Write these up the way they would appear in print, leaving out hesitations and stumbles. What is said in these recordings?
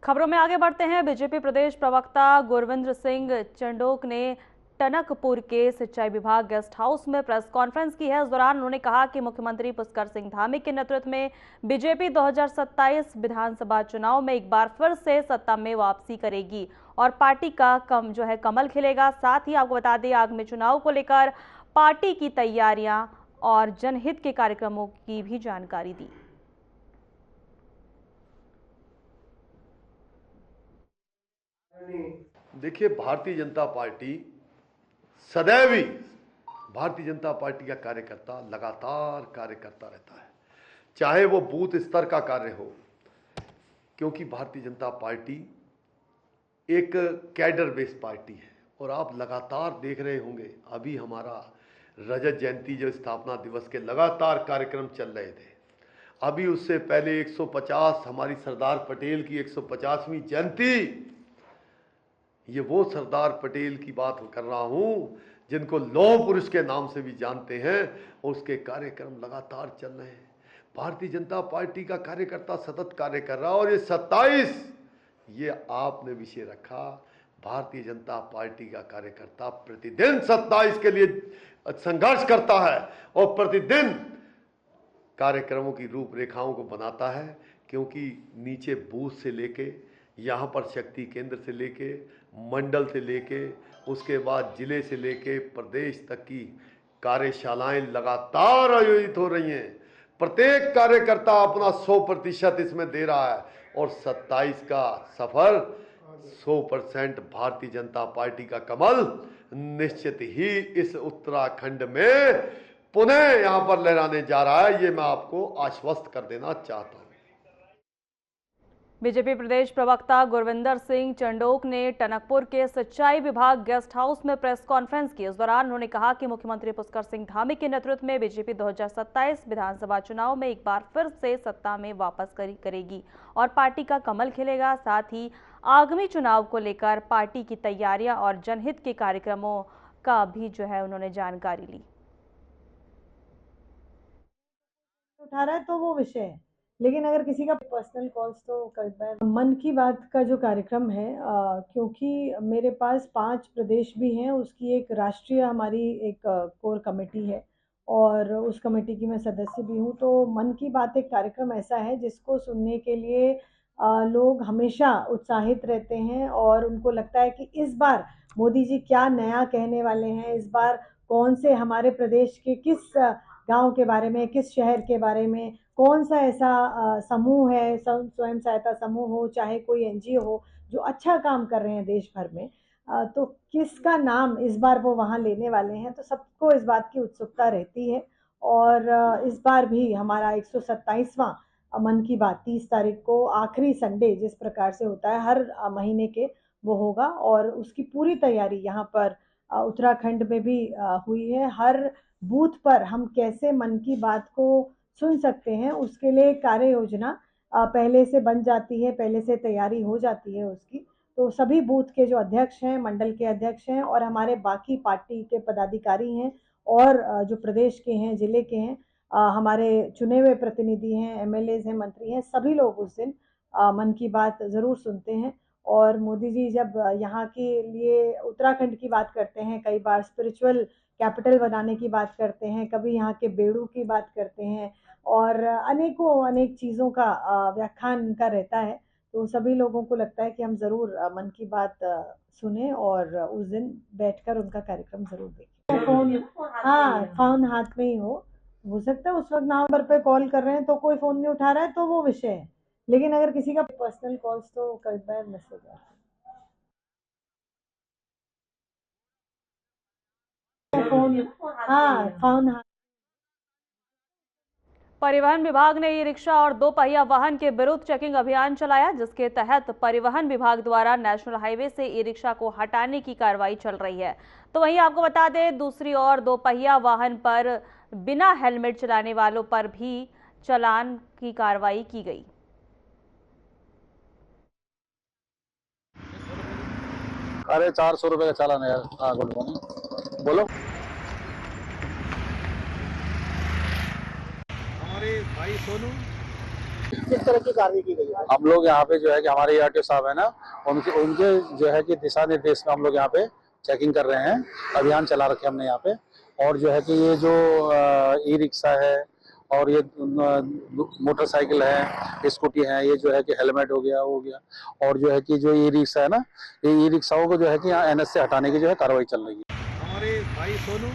खबरों में आगे बढ़ते हैं। बीजेपी प्रदेश प्रवक्ता गुरविंद्र सिंह चंडोक ने टनकपुर के सिंचाई विभाग गेस्ट हाउस में प्रेस कॉन्फ्रेंस की है। इस दौरान उन्होंने कहा कि मुख्यमंत्री पुष्कर सिंह धामी के नेतृत्व में बीजेपी 2027 विधानसभा चुनाव में एक बार फिर से सत्ता में वापसी करेगी और पार्टी का कमल खिलेगा। साथ ही आपको बता दें, आगामी चुनाव को लेकर पार्टी की तैयारियां और जनहित के कार्यक्रमों की भी जानकारी दी। देखिए, भारतीय जनता पार्टी सदैव ही भारतीय जनता पार्टी का कार्यकर्ता लगातार कार्य करता रहता है, चाहे वो बूथ स्तर का कार्य हो, क्योंकि भारतीय जनता पार्टी एक कैडर बेस्ड पार्टी है। और आप लगातार देख रहे होंगे, अभी हमारा रजत जयंती जो स्थापना दिवस के लगातार कार्यक्रम चल रहे थे। अभी उससे पहले 150 हमारी सरदार पटेल की 150वीं जयंती, ये वो सरदार पटेल की बात कर रहा हूं जिनको लौह पुरुष के नाम से भी जानते हैं, और उसके कार्यक्रम लगातार चल रहे हैं। भारतीय जनता पार्टी का कार्यकर्ता सतत कार्य कर रहा है। और ये 27 ये आपने विषय रखा, भारतीय जनता पार्टी का कार्यकर्ता प्रतिदिन 27 के लिए संघर्ष करता है और प्रतिदिन कार्यक्रमों की रूपरेखाओं को बनाता है, क्योंकि नीचे बूथ से लेके, यहाँ पर शक्ति केंद्र से लेके, मंडल से लेके, उसके बाद जिले से लेके प्रदेश तक की कार्यशालाएं लगातार आयोजित हो रही हैं। प्रत्येक कार्यकर्ता अपना 100% इसमें दे रहा है और 27 का सफर 100% भारतीय जनता पार्टी का कमल निश्चित ही इस उत्तराखंड में पुनः यहां पर लहराने जा रहा है। ये मैं आपको आश्वस्त कर देना चाहता हूं। बीजेपी प्रदेश प्रवक्ता गुरविंदर सिंह चंडोक ने टनकपुर के सिंचाई विभाग गेस्ट हाउस में प्रेस कॉन्फ्रेंस की। इस दौरान उन्होंने कहा कि मुख्यमंत्री पुष्कर सिंह धामी के नेतृत्व में बीजेपी 2027 विधानसभा चुनाव में एक बार फिर से सत्ता में वापस करेगी और पार्टी का कमल खिलेगा। साथ ही आगामी चुनाव को लेकर पार्टी की तैयारियां और जनहित के कार्यक्रमों का भी उन्होंने जानकारी ली। उठा रहा है तो वो विषय है, लेकिन अगर किसी का पर्सनल कॉल्स तो कई बार मन की बात का जो कार्यक्रम है, क्योंकि मेरे पास 5 प्रदेश भी हैं, उसकी एक राष्ट्रीय हमारी एक कोर कमेटी है और उस कमेटी की मैं सदस्य भी हूँ। तो मन की बात एक कार्यक्रम ऐसा है जिसको सुनने के लिए लोग हमेशा उत्साहित रहते हैं और उनको लगता है कि इस बार मोदी जी क्या नया कहने वाले हैं, इस बार कौन से हमारे प्रदेश के किस गांव के बारे में, किस शहर के बारे में, कौन सा ऐसा समूह है, स्वयं सहायता समूह हो चाहे कोई एनजीओ हो, जो अच्छा काम कर रहे हैं देश भर में, तो किसका नाम इस बार वो वहाँ लेने वाले हैं। तो सबको इस बात की उत्सुकता रहती है। और इस बार भी हमारा 127वां मन की बात 30 तारीख को आखिरी संडे जिस प्रकार से होता है हर महीने के, वो होगा और उसकी पूरी तैयारी यहाँ पर उत्तराखंड में भी हुई है। हर बूथ पर हम कैसे मन की बात को सुन सकते हैं, उसके लिए कार्य योजना पहले से बन जाती है, पहले से तैयारी हो जाती है उसकी। तो सभी बूथ के जो अध्यक्ष हैं, मंडल के अध्यक्ष हैं और हमारे बाकी पार्टी के पदाधिकारी हैं और जो प्रदेश के हैं, जिले के हैं, हमारे चुने हुए प्रतिनिधि हैं, एमएलएज हैं, मंत्री हैं, सभी लोग उस दिन मन की बात ज़रूर सुनते हैं। और मोदी जी जब यहाँ के लिए उत्तराखंड की बात करते हैं, कई बार स्पिरिचुअल कैपिटल बनाने की बात करते हैं, कभी यहाँ के बेड़ू की बात करते हैं और अनेक चीज़ों का व्याख्यान उनका रहता है। तो सभी लोगों को लगता है कि हम ज़रूर मन की बात सुने और उस दिन बैठकर उनका कार्यक्रम ज़रूर देखें। फोन हाथ में ही हो सकता है उस वक्त नंबर पे कॉल कर रहे हैं तो कोई फ़ोन नहीं उठा रहा है तो वो विषय है, लेकिन अगर किसी का पर्सनल कॉल्स तो कई बार मैसेज आता है। फोन परिवहन विभाग ने ई रिक्शा और 2 पहिया वाहन के विरुद्ध चेकिंग अभियान चलाया, जिसके तहत परिवहन विभाग द्वारा नेशनल हाईवे से ई रिक्शा को हटाने की कार्रवाई चल रही है। तो वहीं आपको बता दें, दूसरी ओर 2 पहिया वाहन पर बिना हेलमेट चलाने वालों पर भी चालान की कार्रवाई की गई। अरे 400 रुपए का चालान है यार। हाँ, गुड मॉर्निंग, बोलो। हमारे भाई सोनू किस तरह की कार्रवाई की गई है? हम लोग यहाँ पे जो है कि हमारे आरटीओ साहब है ना, उनके उनके जो है कि दिशा निर्देश में हम लोग यहाँ पे चेकिंग कर रहे हैं, अभियान चला रखे हमने यहाँ पे। और जो है कि ये जो ई रिक्शा है और ये मोटरसाइकिल है, स्कूटी है, ये जो है कि हेलमेट हो गया और जो है कि जो ई रिक्शा है ना, ये ई रिक्शाओं को जो है कि यहाँ एनएच से हटाने की जो है कार्रवाई चल रही है। हमारे भाई सोनू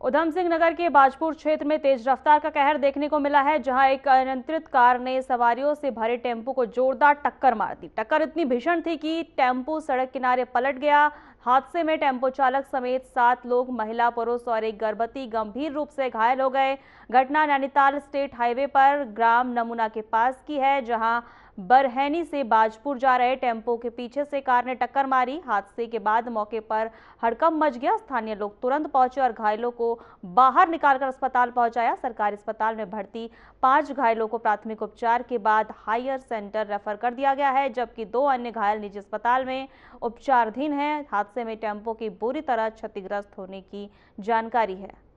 उधम सिंह नगर के बाजपुर क्षेत्र में तेज रफ्तार का कहर देखने को मिला है, जहां एक अनियंत्रित कार ने सवारियों से भरे टेम्पो को जोरदार टक्कर मार दी। टक्कर इतनी भीषण थी कि टेम्पो सड़क किनारे पलट गया। हादसे में टेम्पो चालक समेत 7 लोग, महिला, पुरुष और एक गर्भवती गंभीर रूप से घायल हो गए। घटना नैनीताल स्टेट हाईवे पर ग्राम नमूना के पास की है, जहां बरहैनी से बाजपुर जा रहे टेम्पो के पीछे से कार ने टक्कर मारी। हादसे के बाद मौके पर हड़कंप मच गया। स्थानीय लोग तुरंत पहुंचे और घायलों को बाहर निकालकर अस्पताल पहुंचाया। सरकारी अस्पताल में भर्ती 5 घायलों को प्राथमिक उपचार के बाद हायर सेंटर रेफर कर दिया गया है, जबकि 2 अन्य घायल निजी अस्पताल में उपचाराधीन हैं। हादसे में टेम्पो की बुरी तरह क्षतिग्रस्त होने की जानकारी है।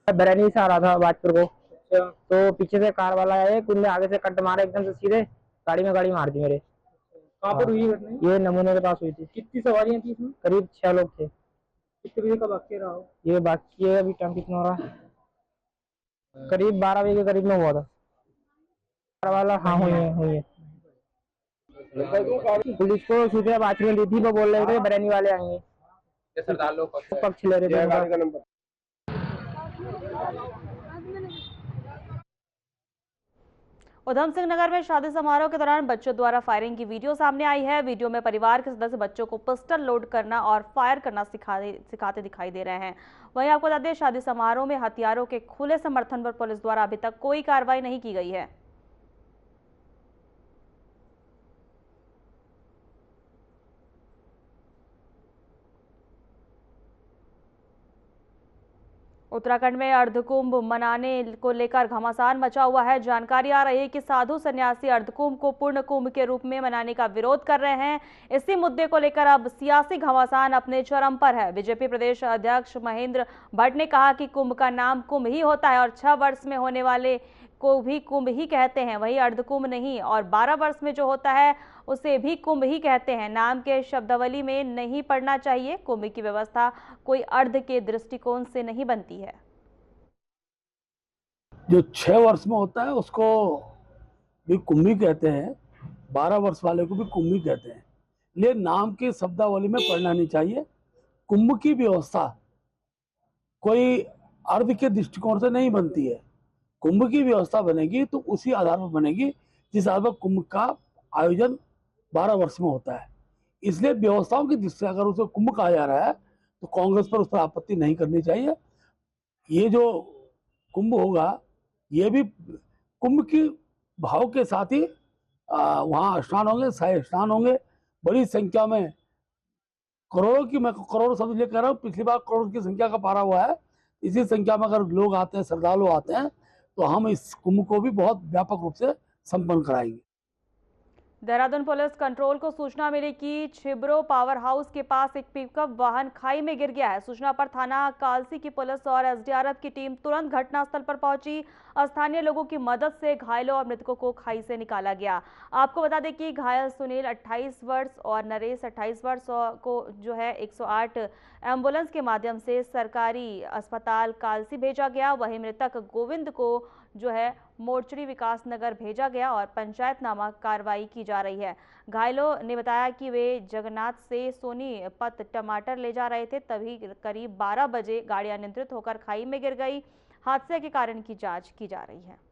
बरैनी से आ रहा था बाजपुर को। तो पीछे से कार वाला आया, कुंदे आगे से कट मारा एकदम से सीधे, गाड़ी मार दी मेरे। कहाँ पर हुई घटना? ये नमूने के पास हुई थी। कितनी सवारियां थी इसमें? करीब 6 लोग थे। कितने बजे का वाक्य रहा हो? ये बाकी है, अभी टाइम कितना हो रहा है, करीब 12 बजे के करीब में हुआ था। कार वाला हाँ हुई है। पुलिस को सूचना बाजपुर में दी थी, वो बोल रहे थे बरैनी वाले आएंगे। सरदार लोग पक्ष ले रहे थे। उधम सिंह नगर में शादी समारोह के दौरान बच्चों द्वारा फायरिंग की वीडियो सामने आई है। वीडियो में परिवार के सदस्य बच्चों को पिस्टल लोड करना और फायर करना सिखाते दिखाई दे रहे हैं। वहीं आपको बता दें, शादी समारोह में हथियारों के खुले समर्थन पर पुलिस द्वारा अभी तक कोई कार्रवाई नहीं की गई है। उत्तराखंड में अर्धकुंभ मनाने को लेकर घमासान मचा हुआ है। जानकारी आ रही है कि साधु सन्यासी अर्धकुंभ को पूर्ण कुंभ के रूप में मनाने का विरोध कर रहे हैं। इसी मुद्दे को लेकर अब सियासी घमासान अपने चरम पर है। बीजेपी प्रदेश अध्यक्ष महेंद्र भट्ट ने कहा कि कुंभ का नाम कुंभ ही होता है और 6 वर्ष में होने वाले को भी कुंभ ही कहते हैं, वही अर्धकुंभ नहीं, और 12 वर्ष में जो होता है उसे भी कुंभ ही कहते हैं। नाम के शब्दावली में नहीं पड़ना चाहिए। कुंभ की व्यवस्था कोई अर्ध के दृष्टिकोण से नहीं बनती है। जो 6 वर्ष में होता है उसको भी कुंभ ही कहते हैं, 12 वर्ष वाले को भी कुंभ ही कहते हैं। इसलिए नाम की शब्दावली में पड़ना नहीं चाहिए। कुंभ की व्यवस्था कोई अर्ध के दृष्टिकोण से नहीं बनती है। कुंभ की व्यवस्था बनेगी तो उसी आधार पर बनेगी जिस आधार पर कुंभ का आयोजन 12 वर्ष में होता है। इसलिए व्यवस्थाओं की दृष्टि से अगर उसे कुंभ कहा जा रहा है तो कांग्रेस पर उस पर आपत्ति नहीं करनी चाहिए। ये जो कुंभ होगा ये भी कुंभ की भाव के साथ ही वहाँ स्नान होंगे, शाही स्नान होंगे, बड़ी संख्या में, करोड़ों की, मैं करोड़ शब्द कह रहा हूँ, पिछली बार करोड़ की संख्या का पारा हुआ है। इसी संख्या में अगर लोग आते हैं, श्रद्धालु आते हैं, तो हम इस कुंभ को भी बहुत व्यापक रूप से संपन्न कराएंगे। देहरादून पुलिस कंट्रोल को सूचना मिली कि छिब्रो पावर हाउस के पास एक पिकअप वाहन खाई में गिर गया है। सूचना पर थाना कालसी की पुलिस और एसडीआरएफ की टीम तुरंत घटनास्थल पर पहुंची। स्थानीय लोगों की मदद से घायलों और मृतकों को खाई से निकाला गया। आपको बता दें कि घायल सुनील 28 वर्ष और नरेश 28 वर्ष को जो है 108 एम्बुलेंस के माध्यम से सरकारी अस्पताल कालसी भेजा गया। वहीं मृतक गोविंद को जो है मोर्चरी विकास नगर भेजा गया और पंचायतनामा कार्रवाई की जा रही है। घायलों ने बताया कि वे जगन्नाथ से सोनीपत टमाटर ले जा रहे थे, तभी करीब 12 बजे गाड़ी अनियंत्रित होकर खाई में गिर गई। हादसे के कारण की जांच की जा रही है।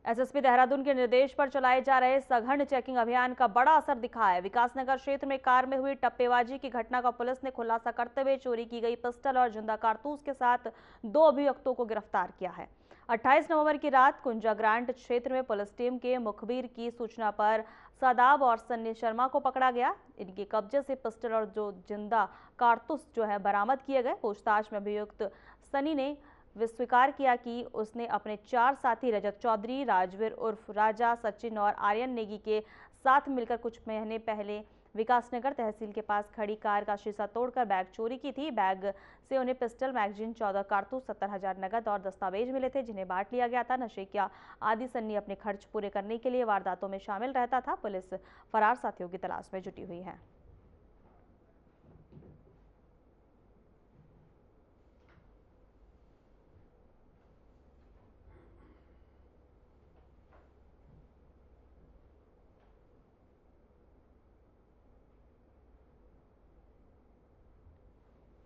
एसएसपी देहरादून के निर्देश पर चलाए जा रहे सघन चेकिंग अभियान का बड़ा असर दिखा है। विकासनगर क्षेत्र में कार में हुई टप्पेबाजी की घटना का पुलिस ने खुलासा करते हुए चोरी की गई पिस्टल और जिंदा कारतूस के साथ 2 अभियुक्तों को गिरफ्तार किया है। 28 नवंबर की रात कुंजा ग्रांट क्षेत्र में पुलिस टीम के मुखबिर की सूचना पर सादाब और सन्नी शर्मा को पकड़ा गया। इनके कब्जे से पिस्टल और जो जिंदा कारतूस जो है बरामद किए गए। पूछताछ में अभियुक्त सनी ने स्वीकार किया कि उसने अपने 4 साथी रजत चौधरी, राजवीर उर्फ राजा, सचिन और आर्यन नेगी के साथ मिलकर कुछ महीने पहले विकासनगर तहसील के पास खड़ी कार का शीशा तोड़कर बैग चोरी की थी। बैग से उन्हें पिस्टल, मैगजीन, 14 कारतूस, 70,000 नकद और दस्तावेज मिले थे, जिन्हें बांट लिया गया था। नशे का आदि सन्नी अपने खर्च पूरे करने के लिए वारदातों में शामिल रहता था। पुलिस फरार साथियों की तलाश में जुटी हुई है।